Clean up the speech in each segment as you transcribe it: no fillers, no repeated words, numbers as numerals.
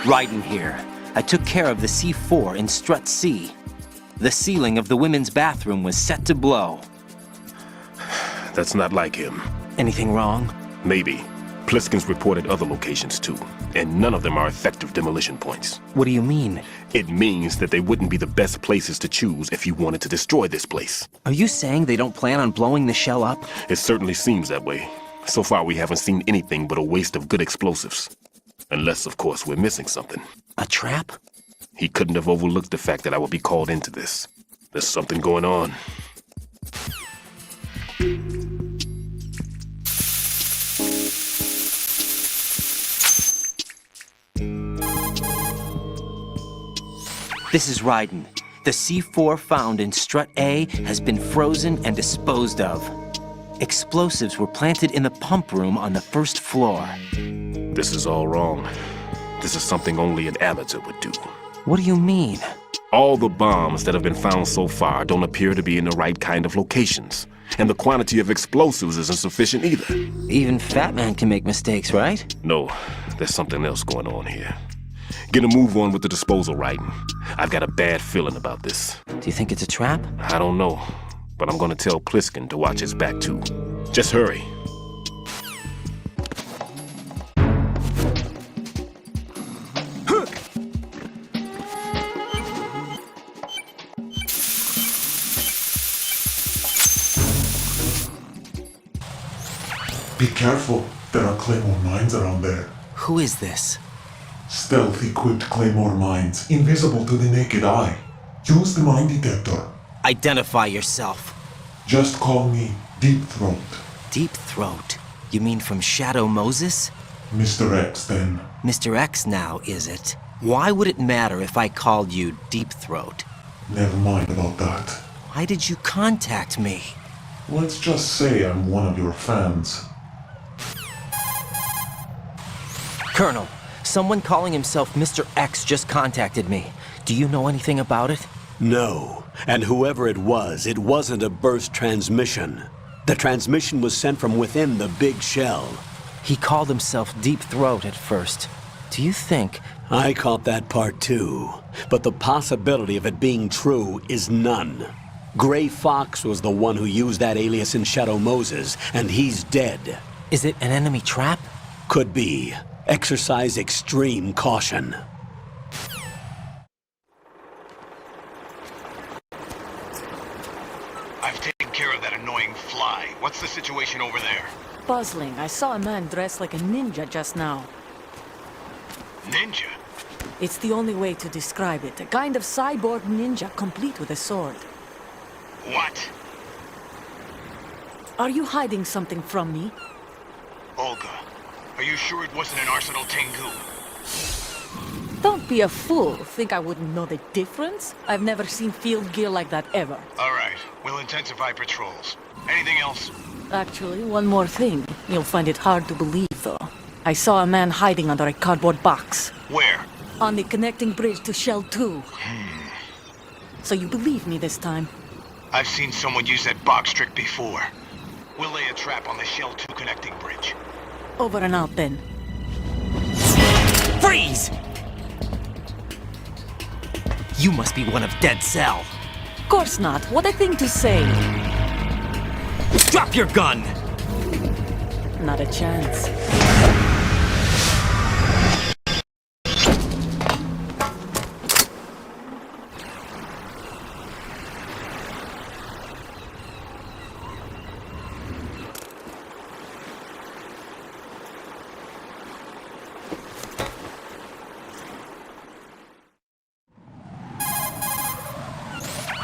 Raiden here. I took care of the C4 in strut C. The ceiling of the women's bathroom was set to blow. That's not like him. Anything wrong? Maybe. Pliskin's reported other locations too, and none of them are effective demolition points. What do you mean? It means that they wouldn't be the best places to choose if you wanted to destroy this place. Are you saying they don't plan on blowing the shell up? It certainly seems that way. So far we haven't seen anything but a waste of good explosives. Unless, of course, we're missing something. A trap? He couldn't have overlooked the fact that I would be called into this. There's something going on. This is Raiden. The C4 found in strut A has been frozen and disposed of. Explosives were planted in the pump room on the first floor. This is all wrong. This is something only an amateur would do. What do you mean? All the bombs that have been found so far don't appear to be in the right kind of locations. And the quantity of explosives isn't sufficient either. Even FATMAN can make mistakes, right? No, there's something else going on here. Get a move on with the disposal, Raiden. I've got a bad feeling about this. Do you think it's a trap? I don't know, but I'm gonna tell Pliskin to watch his back too. Just hurry. Be careful, there are claymore mines around there. Who is this? Stealth-equipped claymore mines, invisible to the naked eye. Use the mine detector. Identify yourself. Just call me Deep Throat. Deep Throat? You mean from Shadow Moses? Mr. X, then. Mr. X now, is it? Why would it matter if I called you Deep Throat? Never mind about that. Why did you contact me? Let's just say I'm one of your fans. Colonel, someone calling himself Mr. X just contacted me. Do you know anything about it? No. And whoever it wasn't a burst transmission. The transmission was sent from within the big shell. He called himself Deep Throat at first. Do you think... I caught that part too. But the possibility of it being true is none. Gray Fox was the one who used that alias in Shadow Moses, and he's dead. Is it an enemy trap? Could be. Exercise extreme caution. I've taken care of that annoying fly. What's the situation over there? Puzzling. I saw a man dressed like a ninja just now. Ninja? It's the only way to describe it. A kind of cyborg ninja, complete with a sword. What? Are you hiding something from me? Olga, are you sure it wasn't an Arsenal Tengu? Don't be a fool. Think I wouldn't know the difference? I've never seen field gear like that ever. All right, we'll intensify patrols. Anything else? Actually, one more thing. You'll find it hard to believe, though. I saw a man hiding under a cardboard box. Where? On the connecting bridge to Shell 2. So you believe me this time? I've seen someone use that box trick before. We'll lay a trap on the Shell 2 connecting bridge. Over and out, then. Freeze! You must be one of Dead Cell. Of course not. What a thing to say. Drop your gun! Not a chance.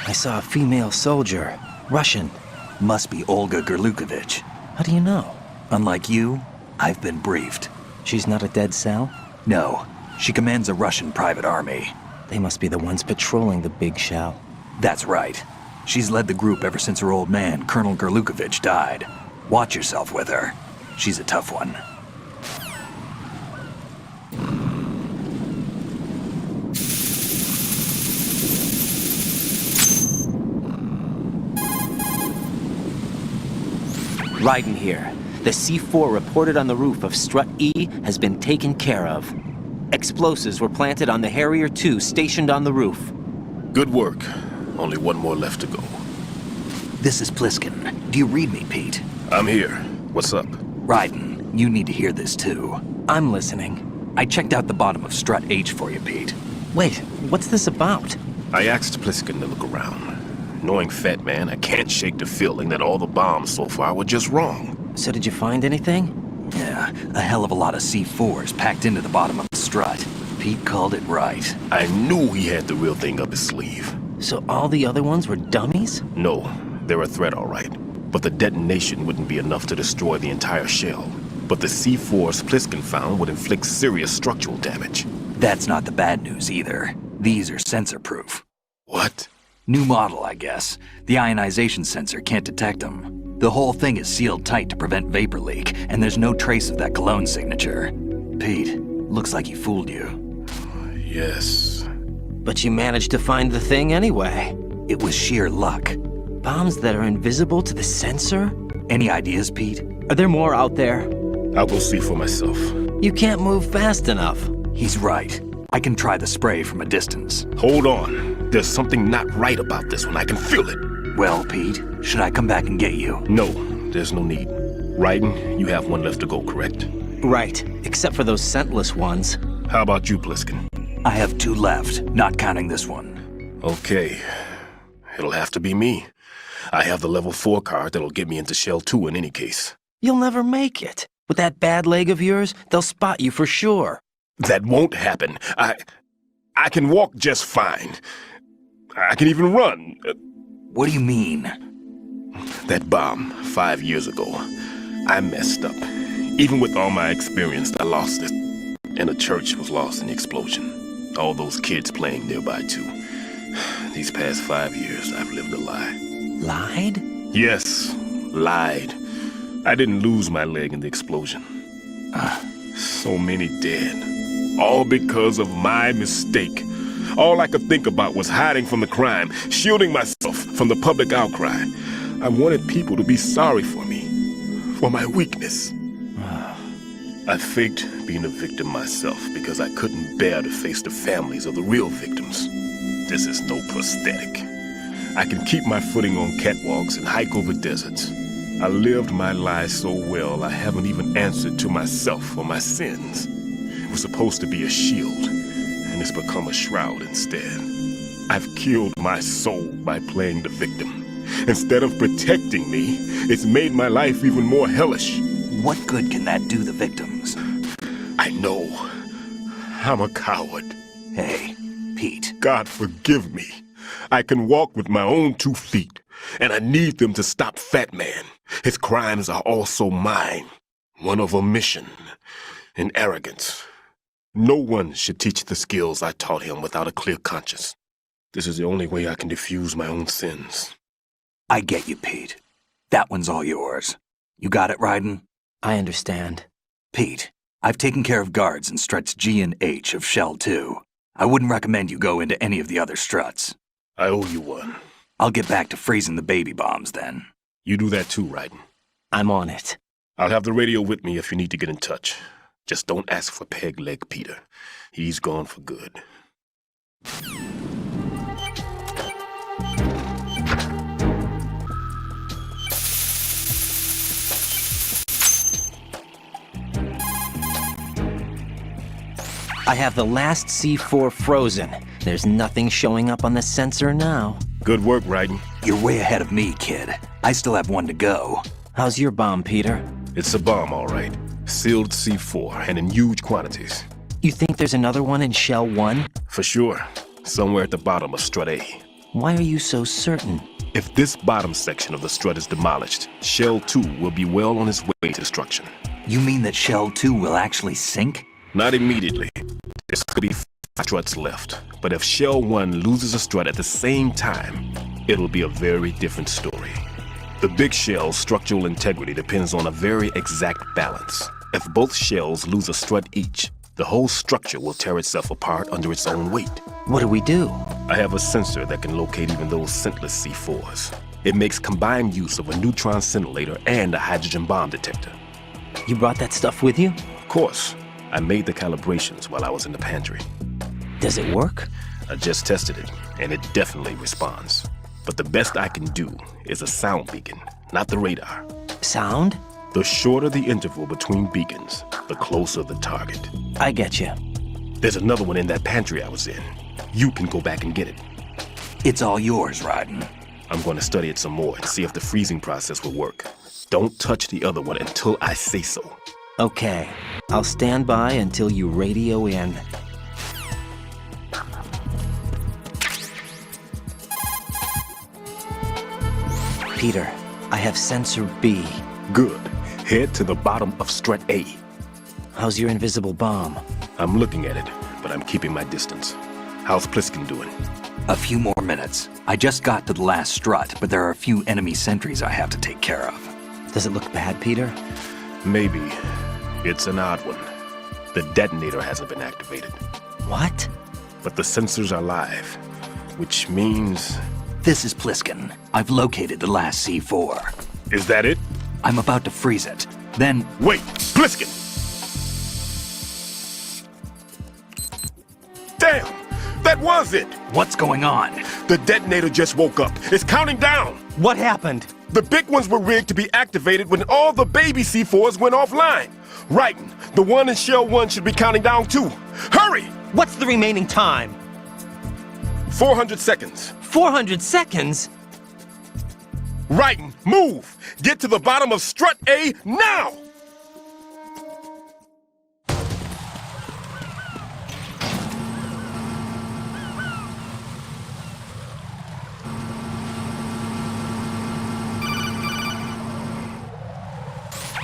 I saw a female soldier. Russian. Must be Olga Gerlukovich. How do you know? Unlike you, I've been briefed. She's not a Dead Cell? No, she commands a Russian private army. They must be the ones patrolling the big shell. That's right. She's led the group ever since her old man, Colonel Gerlukovich, died. Watch yourself with her. She's a tough one. Raiden here. The C4 reported on the roof of Strut E has been taken care of. Explosives were planted on the Harrier 2 stationed on the roof. Good work. Only one more left to go. This is Pliskin. Do you read me, Pete? I'm here. What's up? Raiden, you need to hear this too. I'm listening. I checked out the bottom of Strut H for you, Pete. Wait, what's this about? I asked Pliskin to look around. Knowing Fatman, I can't shake the feeling that all the bombs so far were just wrong. So did you find anything? Yeah, a hell of a lot of C4s packed into the bottom of the strut. Pete called it right. I knew he had the real thing up his sleeve. So all the other ones were dummies? No, they're a threat, all right. But the detonation wouldn't be enough to destroy the entire shell. But the C4s Pliskin found would inflict serious structural damage. That's not the bad news either. These are sensor-proof. What? New model, I guess. The ionization sensor can't detect them. The whole thing is sealed tight to prevent vapor leak, and there's no trace of that cologne signature. Pete, looks like he fooled you. Yes. But you managed to find the thing anyway. It was sheer luck. Bombs that are invisible to the sensor? Any ideas, Pete? Are there more out there? I'll go see for myself. You can't move fast enough. He's right. I can try the spray from a distance. Hold on. There's something not right about this one. I can feel it. Well, Pete, should I come back and get you? No, there's no need. Raiden, you have one left to go, correct? Right, except for those scentless ones. How about you, Pliskin? I have 2 left, not counting this one. Okay. It'll have to be me. I have the level 4 card that'll get me into Shell 2 in any case. You'll never make it. With that bad leg of yours, they'll spot you for sure. That won't happen. I can walk just fine. I can even run. What do you mean? That bomb, 5 years ago, I messed up. Even with all my experience, I lost it. And the church was lost in the explosion. All those kids playing nearby, too. These past 5 years, I've lived a lie. Lied? Yes, lied. I didn't lose my leg in the explosion. So many dead. All because of my mistake. All I could think about was hiding from the crime, shielding myself from the public outcry. I wanted people to be sorry for me, for my weakness. I faked being a victim myself because I couldn't bear to face the families of the real victims. This is no prosthetic. I can keep my footing on catwalks and hike over deserts. I lived my lie so well I haven't even answered to myself for my sins. It was supposed to be a shield, and it's become a shroud instead. I've killed my soul by playing the victim. Instead of protecting me, it's made my life even more hellish. What good can that do the victims? I know. I'm a coward. Hey, Pete. God forgive me. I can walk with my own 2 feet, and I need them to stop Fatman. His crimes are also mine. One of omission and arrogance. No one should teach the skills I taught him without a clear conscience. This is the only way I can diffuse my own sins. I get you, Pete. That one's all yours. You got it, Raiden? I understand. Pete, I've taken care of guards in struts G and H of Shell 2. I wouldn't recommend you go into any of the other struts. I owe you one. I'll get back to freezing the baby bombs then. You do that too, Raiden. I'm on it. I'll have the radio with me if you need to get in touch. Just don't ask for Peg Leg Peter. He's gone for good. I have the last C4 frozen. There's nothing showing up on the sensor now. Good work, Raiden. You're way ahead of me, kid. I still have 1 to go. How's your bomb, Peter? It's a bomb, all right. Sealed C4 and in huge quantities. You think there's another one in Shell 1? For sure. Somewhere at the bottom of Strut A. Why are you so certain? If this bottom section of the strut is demolished, Shell 2 will be well on its way to destruction. You mean that Shell 2 will actually sink? Not immediately. There's could be 5 struts left. But if Shell 1 loses a strut at the same time, it'll be a very different story. The big shell's structural integrity depends on a very exact balance. If both shells lose a strut each, the whole structure will tear itself apart under its own weight. What do we do? I have a sensor that can locate even those scentless C4s. It makes combined use of a neutron scintillator and a hydrogen bomb detector. You brought that stuff with you? Of course. I made the calibrations while I was in the pantry. Does it work? I just tested it, and it definitely responds. But the best I can do is a sound beacon, not the radar. Sound? The shorter the interval between beacons, the closer the target. I get you. There's another one in that pantry I was in. You can go back and get it. It's all yours, Raiden. I'm going to study it some more and see if the freezing process will work. Don't touch the other one until I say so. Okay. I'll stand by until you radio in. Peter, I have sensor B. Good. Head to the bottom of strut A. How's your invisible bomb? I'm looking at it, but I'm keeping my distance. How's Pliskin doing? A few more minutes. I just got to the last strut, but there are a few enemy sentries I have to take care of. Does it look bad, Peter? Maybe. It's an odd one. The detonator hasn't been activated. What? But the sensors are live, which means... This is Pliskin. I've located the last C4. Is that it? I'm about to freeze it. Then... Wait! Pliskin! Damn! That was it! What's going on? The detonator just woke up. It's counting down! What happened? The big ones were rigged to be activated when all the baby C4s went offline. Raiden, the one in Shell 1 should be counting down too. Hurry! What's the remaining time? 400 seconds. 400 seconds? Raiden, move! Get to the bottom of strut A now!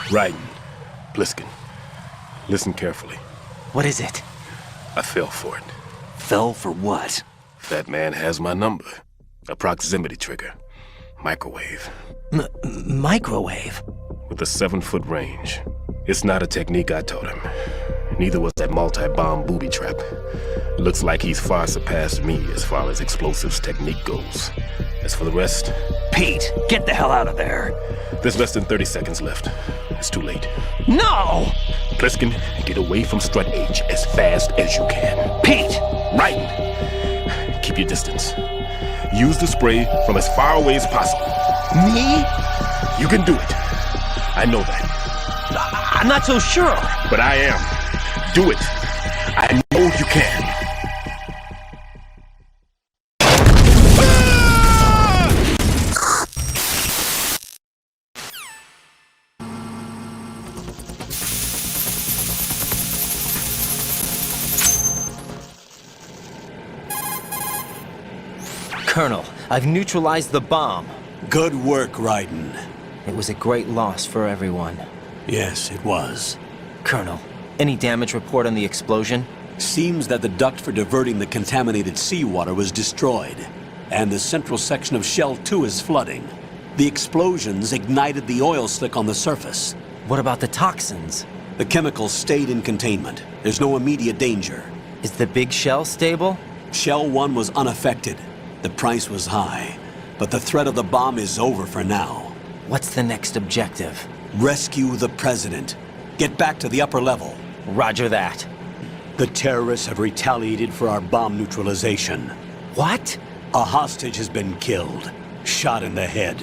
Raiden, Pliskin, listen carefully. What is it? I fell for it. Fell for what? FATMAN has my number. A proximity trigger. Microwave. Microwave? With a 7-foot range. It's not a technique I taught him. Neither was that multi-bomb booby trap. Looks like he's far surpassed me as far as explosives technique goes. As for the rest... Pete, get the hell out of there. There's less than 30 seconds left. It's too late. No! Pliskin, get away from strut H as fast as you can. Pete! Raiden, keep your distance. Use the spray from as far away as possible. Me? You can do it. I know that. I'm not so sure. But I am. Do it. I know you can. Colonel, I've neutralized the bomb. Good work, Raiden. It was a great loss for everyone. Yes, it was. Colonel, any damage report on the explosion? Seems that the duct for diverting the contaminated seawater was destroyed, and the central section of Shell 2 is flooding. The explosions ignited the oil slick on the surface. What about the toxins? The chemicals stayed in containment. There's no immediate danger. Is the big shell stable? Shell 1 was unaffected. The price was high, but the threat of the bomb is over for now. What's the next objective? Rescue the President. Get back to the upper level. Roger that. The terrorists have retaliated for our bomb neutralization. What? A hostage has been killed, shot in the head.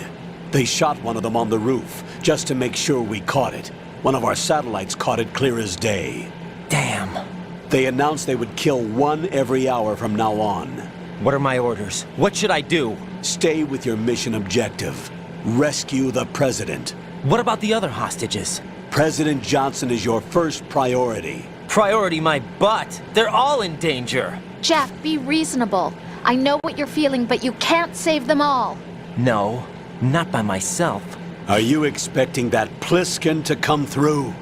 They shot one of them on the roof, just to make sure we caught it. One of our satellites caught it clear as day. Damn. They announced they would kill one every hour from now on. What are my orders? What should I do? Stay with your mission objective. Rescue the President. What about the other hostages? President Johnson is your first priority. Priority my butt. They're all in danger. Jeff, be reasonable. I know what you're feeling, but you can't save them all. No, not by myself. Are you expecting that Pliskin to come through?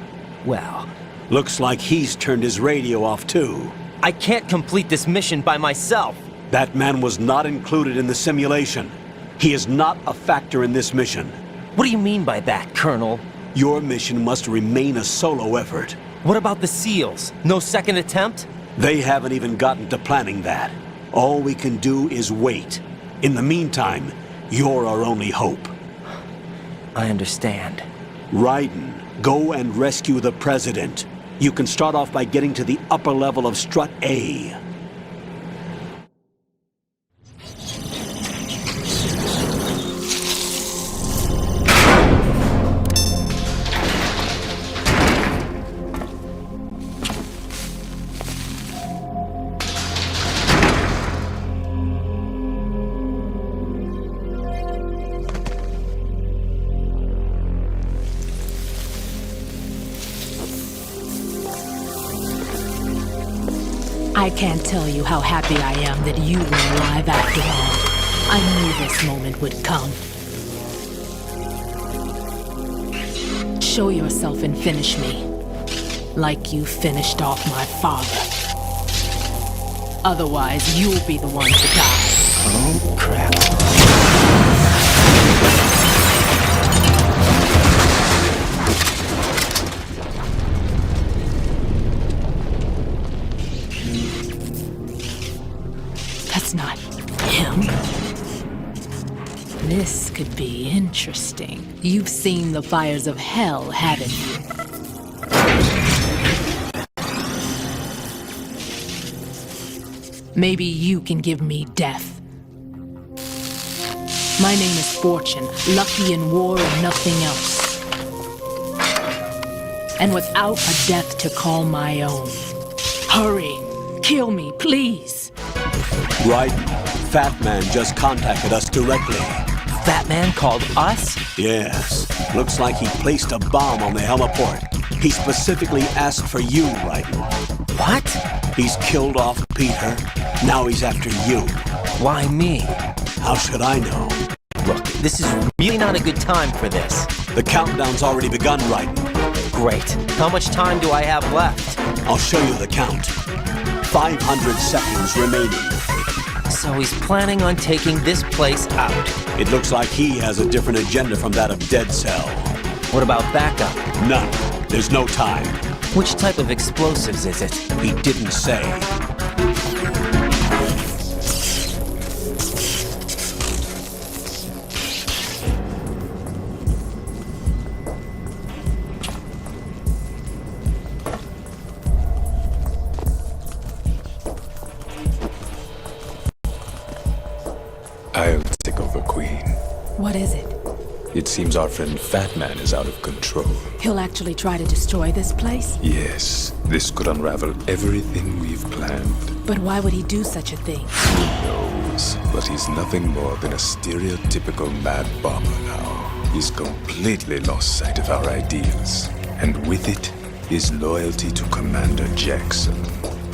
Well, Looks like he's turned his radio off too. I can't complete this mission by myself. That man was not included in the simulation. He is not a factor in this mission. What do you mean by that, Colonel? Your mission must remain a solo effort. What about the SEALs? No second attempt? They haven't even gotten to planning that. All we can do is wait. In the meantime, you're our only hope. I understand. Raiden, go and rescue the President. You can start off by getting to the upper level of strut A. I can't tell you how happy I am that you were alive after all. I knew this moment would come. Show yourself and finish me. Like you finished off my father. Otherwise, you'll be the one to die. Oh, crap. That's not him. This could be interesting. You've seen the fires of hell, haven't you? Maybe you can give me death. My name is Fortune, lucky in war and nothing else. And without a death to call my own. Hurry, kill me, please. Right. FATMAN just contacted us directly. FATMAN called us? Yes. Looks like he placed a bomb on the heliport. He specifically asked for you, Raiden. What? He's killed off Peter. Now he's after you. Why me? How should I know? Look, this is really not a good time for this. The countdown's already begun, Raiden. Great. How much time do I have left? I'll show you the count. 500 seconds remaining. So he's planning on taking this place out. It looks like he has a different agenda from that of Dead Cell. What about backup? None. There's no time. Which type of explosives is it? He didn't say. I'll take over, Queen. What is it? It seems our friend FATMAN is out of control. He'll actually try to destroy this place? Yes, this could unravel everything we've planned. But why would he do such a thing? Who knows? But he's nothing more than a stereotypical mad bomber now. He's completely lost sight of our ideals. And with it, his loyalty to Commander Jackson.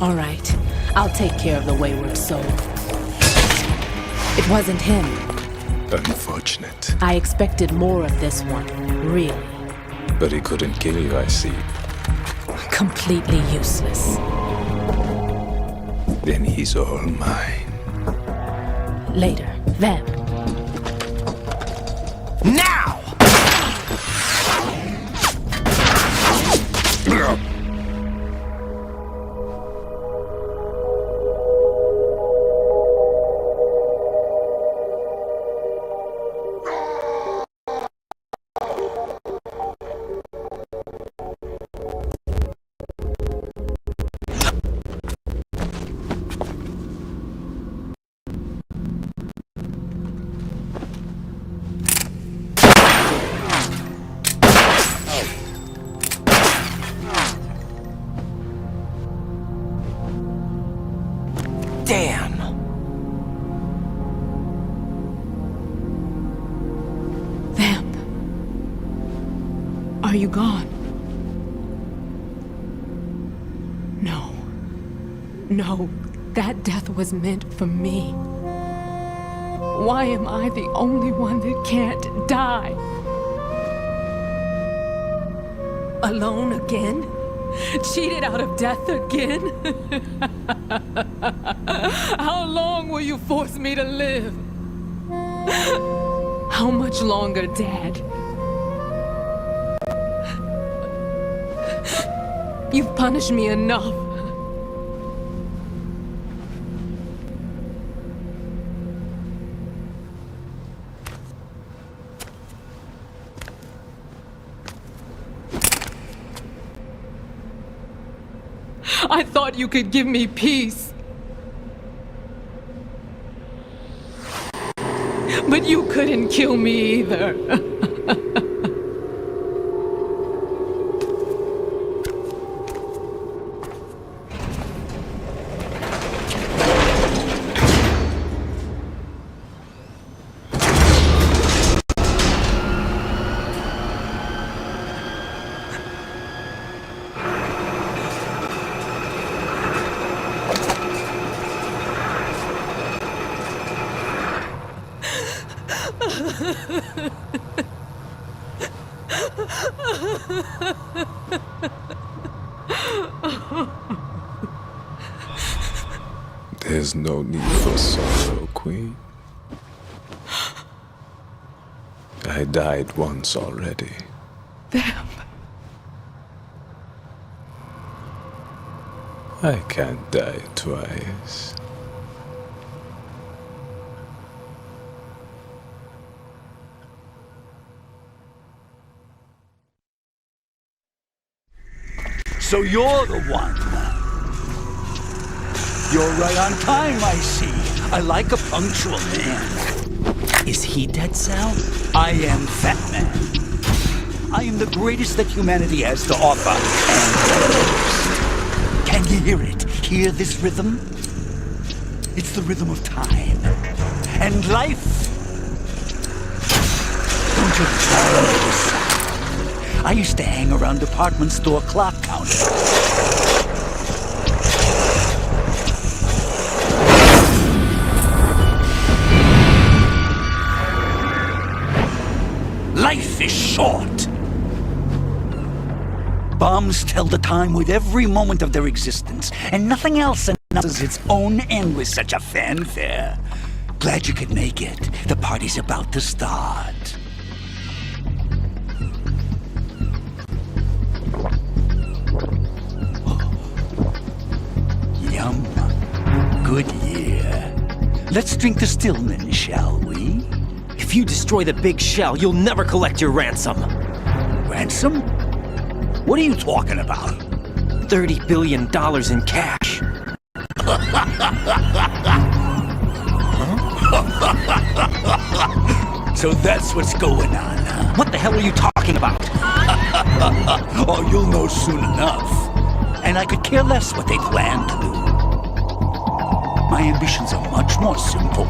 All right. I'll take care of the wayward soul. It wasn't him. Unfortunate. I expected more of this one, really. But he couldn't kill you, I see. Completely useless. Then he's all mine. Later, then. Now! Damn! Vamp. Are you gone? No. No, that death was meant for me. Why am I the only one that can't die? Alone again? Cheated out of death again? How long will you force me to live? How much longer, Dad? You've punished me enough. I thought you could give me peace. But you couldn't kill me either. There's no need for sorrow, Queen. I died once already. Them. I can't die twice. So you're the one. You're right on time, I see. I like a punctual man. Is he Dead Cell? I am FATMAN. I am the greatest that humanity has to offer, and can you hear it? Hear this rhythm? It's the rhythm of time and life. Don't you love this sound? I used to hang around department store clock counters. Life is short. Bombs tell the time with every moment of their existence, and nothing else announces its own end with such a fanfare. Glad you could make it. The party's about to start. Yum. Good year. Let's drink to Stillman, shall we? If you destroy the big shell, you'll never collect your ransom. Ransom? What are you talking about? $30 billion in cash. So that's what's going on, huh? What the hell are you talking about? Oh, you'll know soon enough. And I could care less what they plan to do. My ambitions are much more simple.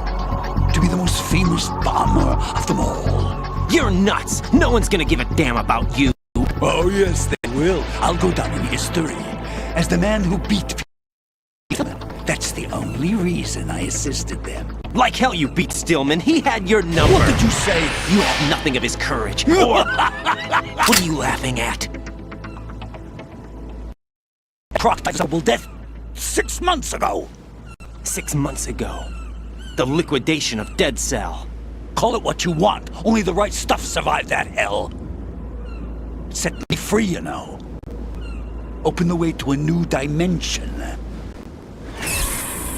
To be the most famous bomber of them all. You're nuts! No one's gonna give a damn about you. Oh, yes, they will. I'll go down in history as the man who beat people. That's the only reason I assisted them. Like hell you beat Stillman. He had your number. What did you say? You have nothing of his courage. Or... what are you laughing at? Crocodile death 6 months ago. 6 months ago. The liquidation of Dead Cell. Call it what you want. Only the right stuff survived that hell. Set me free, you know. Open the way to a new dimension.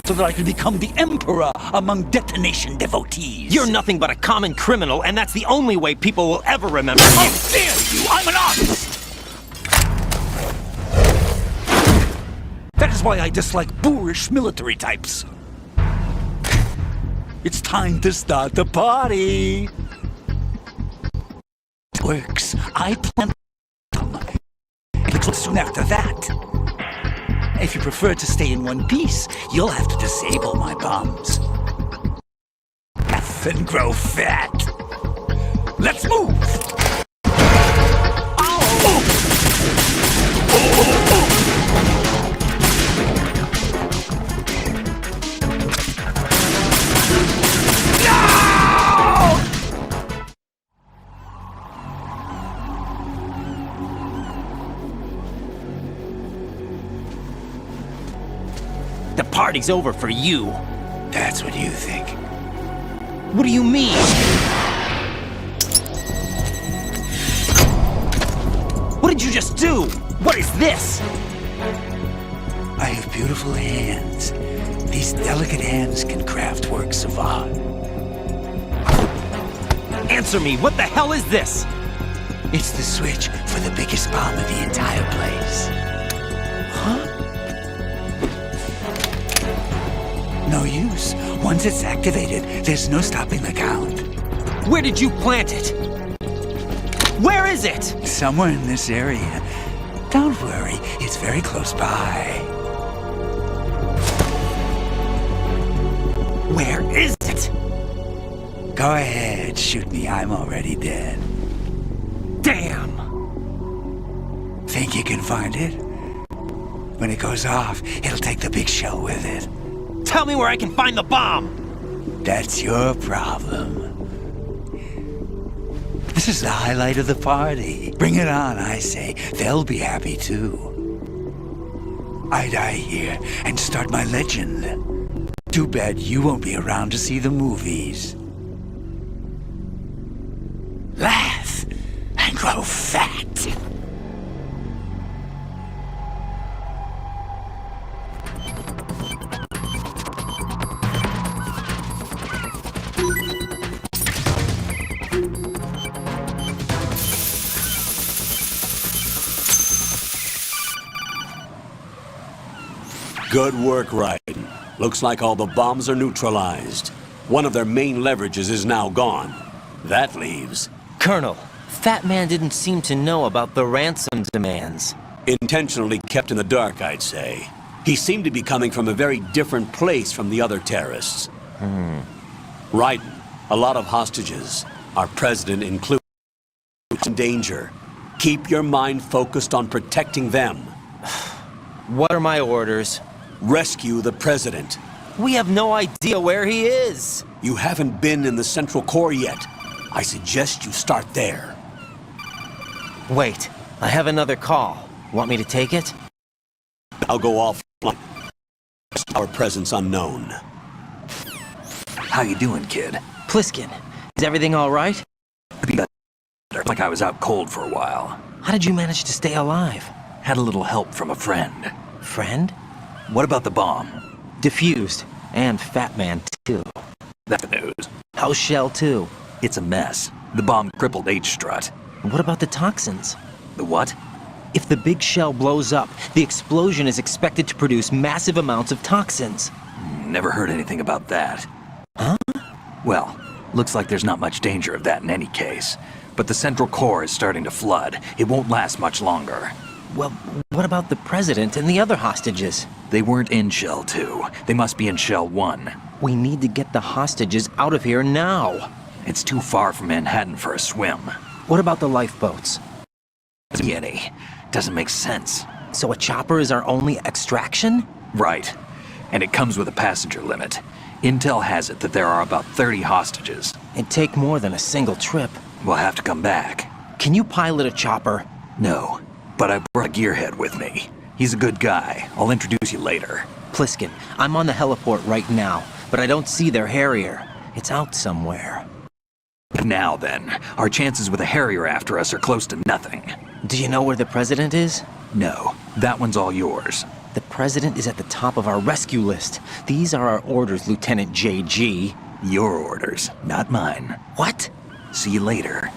So that I can become the emperor among detonation devotees. You're nothing but a common criminal, and that's the only way people will ever remember you. How dare you! I'm an artist! That is why I dislike boorish military types. It's time to start the party. It works. I plan them. But soon after that. If you prefer to stay in one piece, you'll have to disable my bombs. F and grow fat. Let's move! The party's over for you. That's what you think. What do you mean? What did you just do? What is this? I have beautiful hands. These delicate hands can craft works of art. Answer me, what the hell is this? It's the switch for the biggest bomb in the entire place. Huh? no use. Once it's activated, there's no stopping the count. Where did you plant it? Where is it? Somewhere in this area. Don't worry, it's very close by. Where is it? Go ahead, shoot me. I'm already dead. Damn! Think you can find it? When it goes off, it'll take the big shell with it. Tell me where I can find the bomb! That's your problem. This is the highlight of the party. Bring it on, I say. They'll be happy too. I die here and start my legend. Too bad you won't be around to see the movies. Laugh and grow fat. Good work, Raiden. Looks like all the bombs are neutralized. One of their main leverages is now gone. That leaves... Colonel, FATMAN didn't seem to know about the ransom demands. Intentionally kept in the dark, I'd say. He seemed to be coming from a very different place from the other terrorists. Raiden, a lot of hostages. Our president included in danger. Keep your mind focused on protecting them. What are my orders? Rescue the president. We have no idea where he is. You haven't been in the Central Core yet. I suggest you start there. Wait, I have another call. Want me to take it? I'll go offline. Our presence unknown. How you doing, kid? Pliskin, is everything all right? Could be better. Like I was out cold for a while. How did you manage to stay alive? Had a little help from a friend. Friend? What about the bomb? Diffused. And FATMAN, too. That's the news. How's Shell, too? It's a mess. The bomb crippled H-Strut. What about the toxins? The what? If the big shell blows up, the explosion is expected to produce massive amounts of toxins. Never heard anything about that. Huh? Well, looks like there's not much danger of that in any case. But the Central Core is starting to flood. It won't last much longer. Well, what about the president and the other hostages? They weren't in Shell 2. They must be in Shell 1. We need to get the hostages out of here now. It's too far from Manhattan for a swim. What about the lifeboats? Any. Doesn't make sense. So a chopper is our only extraction? Right. And it comes with a passenger limit. Intel has it that there are about 30 hostages. It'd take more than a single trip. We'll have to come back. Can you pilot a chopper? No, but I brought a gearhead with me. He's a good guy. I'll introduce you later. Pliskin, I'm on the heliport right now, but I don't see their Harrier. It's out somewhere. Now then, our chances with a Harrier after us are close to nothing. Do you know where the president is? No, that one's all yours. The president is at the top of our rescue list. These are our orders, Lieutenant JG. Your orders, not mine. What? See you later.